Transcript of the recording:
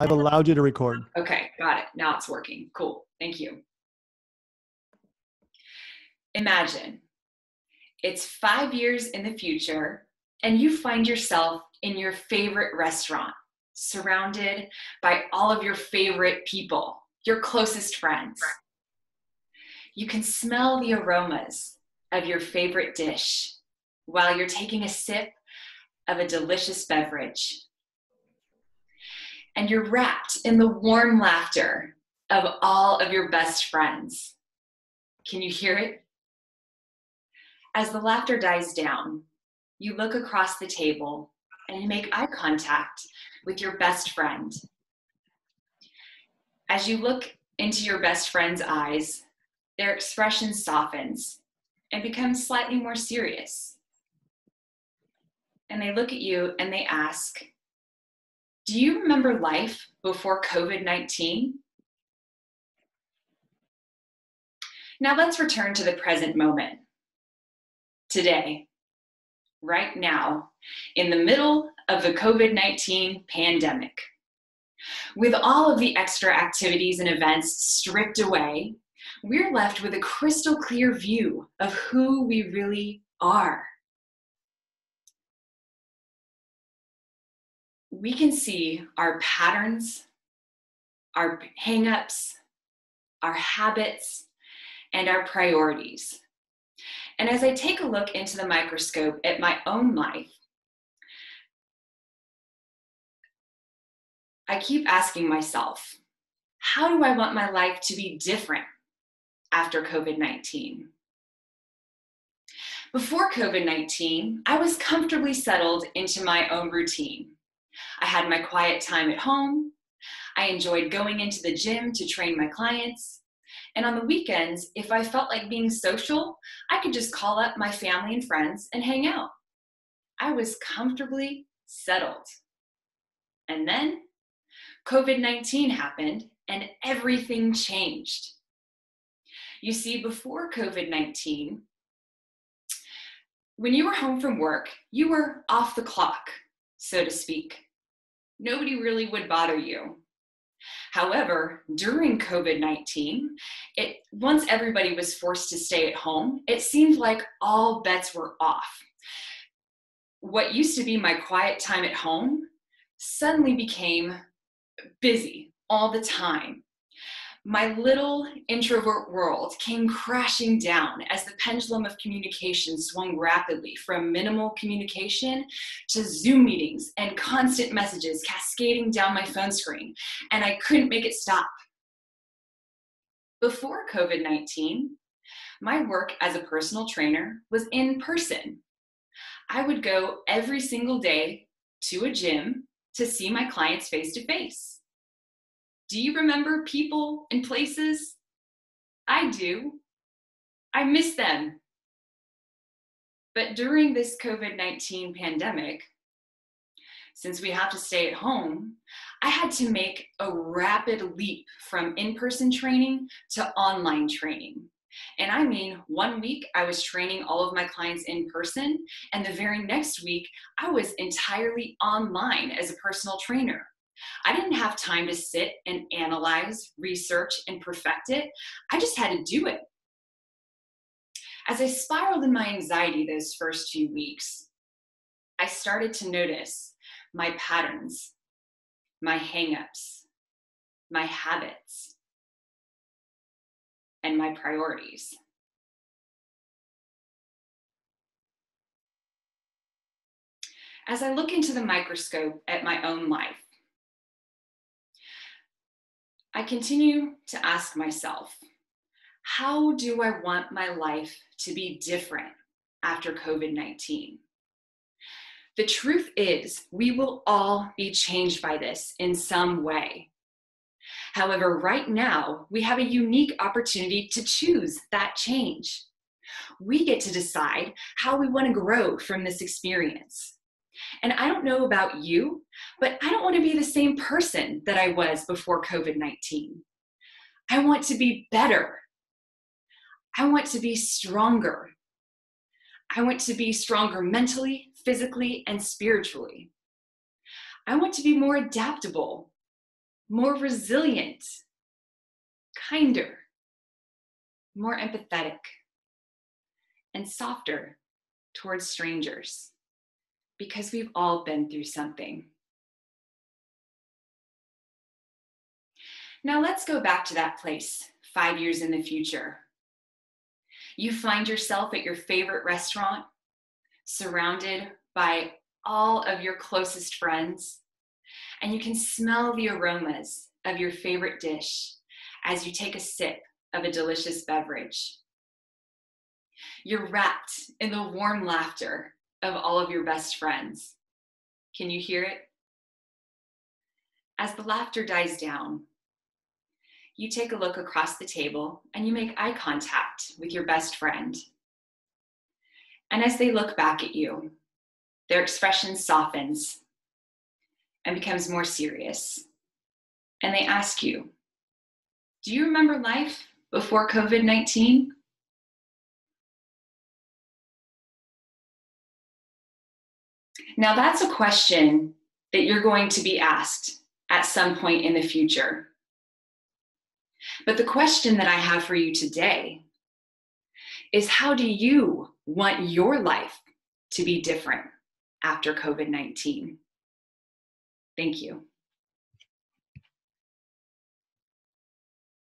I've allowed you to record. Okay, got it. Now it's working. Cool. Thank you. Imagine it's 5 years in the future and you find yourself in your favorite restaurant, surrounded by all of your favorite people, your closest friends. You can smell the aromas of your favorite dish while you're taking a sip of a delicious beverage. And you're wrapped in the warm laughter of all of your best friends. Can you hear it? As the laughter dies down, you look across the table and you make eye contact with your best friend. As you look into your best friend's eyes, their expression softens and becomes slightly more serious. And they look at you and they ask, do you remember life before COVID-19? Now let's return to the present moment. Today, right now, in the middle of the COVID-19 pandemic. With all of the extra activities and events stripped away, we're left with a crystal clear view of who we really are. We can see our patterns, our hang-ups, our habits, and our priorities. And as I take a look into the microscope at my own life, I keep asking myself, how do I want my life to be different after COVID-19? Before COVID-19, I was comfortably settled into my own routine. I had my quiet time at home. I enjoyed going into the gym to train my clients. And on the weekends, if I felt like being social, I could just call up my family and friends and hang out. I was comfortably settled. And then COVID-19 happened and everything changed. You see, before COVID-19, when you were home from work, you were off the clock, so to speak. Nobody really would bother you. However, during COVID-19, once everybody was forced to stay at home, it seemed like all bets were off. What used to be my quiet time at home suddenly became busy all the time. My little introvert world came crashing down as the pendulum of communication swung rapidly from minimal communication to Zoom meetings and constant messages cascading down my phone screen, and I couldn't make it stop. Before COVID-19, my work as a personal trainer was in person. I would go every single day to a gym to see my clients face to face. Do you remember people and places? I do. I miss them. But during this COVID-19 pandemic, since we have to stay at home, I had to make a rapid leap from in-person training to online training. And I mean, 1 week I was training all of my clients in person, and the very next week I was entirely online as a personal trainer. I didn't have time to sit and analyze, research, and perfect it. I just had to do it. As I spiraled in my anxiety those first few weeks, I started to notice my patterns, my hang-ups, my habits, and my priorities. As I look into the microscope at my own life, I continue to ask myself, how do I want my life to be different after COVID-19? The truth is, we will all be changed by this in some way. However, right now, we have a unique opportunity to choose that change. We get to decide how we want to grow from this experience. And I don't know about you, but I don't want to be the same person that I was before COVID-19. I want to be better. I want to be stronger. I want to be stronger mentally, physically, and spiritually. I want to be more adaptable. more resilient, kinder, more empathetic, and softer towards strangers, because we've all been through something. Now let's go back to that place 5 years in the future. You find yourself at your favorite restaurant, surrounded by all of your closest friends, and you can smell the aromas of your favorite dish as you take a sip of a delicious beverage. You're wrapped in the warm laughter of all of your best friends. Can you hear it? As the laughter dies down, you take a look across the table and you make eye contact with your best friend. And as they look back at you, their expression softens and becomes more serious. And they ask you, do you remember life before COVID-19? Now that's a question that you're going to be asked at some point in the future. But the question that I have for you today is, how do you want your life to be different after COVID-19? Thank you.